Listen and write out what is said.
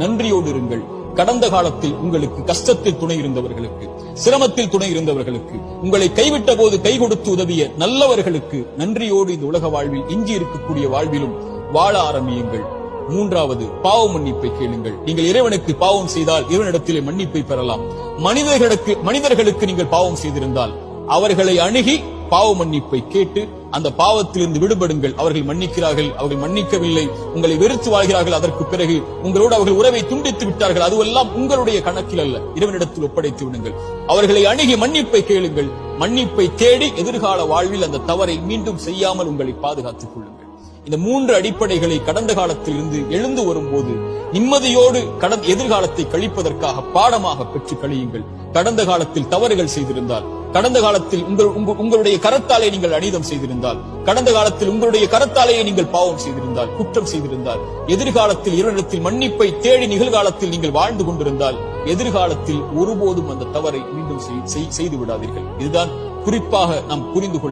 நன்றியோடு இருங்கள். கடந்த காலத்தில் உங்களுக்கு கஷ்டத்தில் துணை இருந்தவர்களுக்கு, சிரமத்தில் துணை இருந்தவர்களுக்கு, உங்களை கைவிட்ட போது கை கொடுத்து உதவிய நல்லவர்களுக்கு நன்றியோடு இந்த உலக வாழ்வில் எஞ்சி இருக்கக்கூடிய வாழ்விலும் வாழ ஆரம்பியுங்கள். மூன்றாவது, பாவ மன்னிப்பை கேளுங்கள். நீங்கள் இறைவனுக்கு பாவம் செய்தால் இறைவனிடத்திலே மன்னிப்பை பெறலாம். மனிதர்களுக்கு நீங்கள் பாவம் செய்திருந்தால் அவர்களை அணுகி பாவ மன்னிப்பை கேட்டு அந்த பாவத்திலிருந்து விடுபடுங்கள். அவர்கள் மன்னிக்கிறார்கள், அவர்கள் மன்னிக்கவில்லை, உங்களை வெறுத்து வாழ்கிறார்கள், அதற்கு பிறகு உங்களோடு அவர்கள் உறவை துண்டித்து விட்டார்கள், அதுவெல்லாம் உங்களுடைய கணக்கில் அல்ல, இறைவனிடத்தில் ஒப்படைத்து விடுங்கள். அவர்களை அணுகி மன்னிப்பை கேளுங்கள். மன்னிப்பை தேடி எதிர்கால வாழ்வில் அந்த தவறை மீண்டும் செய்யாமல் உங்களை பாதுகாத்துக் கொள்ளுங்கள். இந்த மூன்று அடிப்படைகளை கடந்த காலத்தில் இருந்து எழுந்து வரும்போது நிம்மதியோடு எதிர்காலத்தை கழிப்பதற்காக பாடமாக பெற்று கழியுங்கள். கடந்த காலத்தில் தவறுகள் செய்திருந்தால், கடந்த காலத்தில் உங்களுடைய கரத்தாலே நீங்கள் அநீதம் செய்திருந்தால், கடந்த காலத்தில் உங்களுடைய கரத்தாலேயே நீங்கள் பாவம் செய்திருந்தால், குற்றம் செய்திருந்தால், எதிர்காலத்தில் இறைவனிடத்தில் மன்னிப்பை தேடி நிகழ்காலத்தில் நீங்கள் வாழ்ந்து கொண்டிருந்தால் எதிர்காலத்தில் ஒருபோதும் அந்த தவறை மீண்டும் செய்து விடாதீர்கள். இதுதான் குறிப்பாக நாம் புரிந்து கொள்ள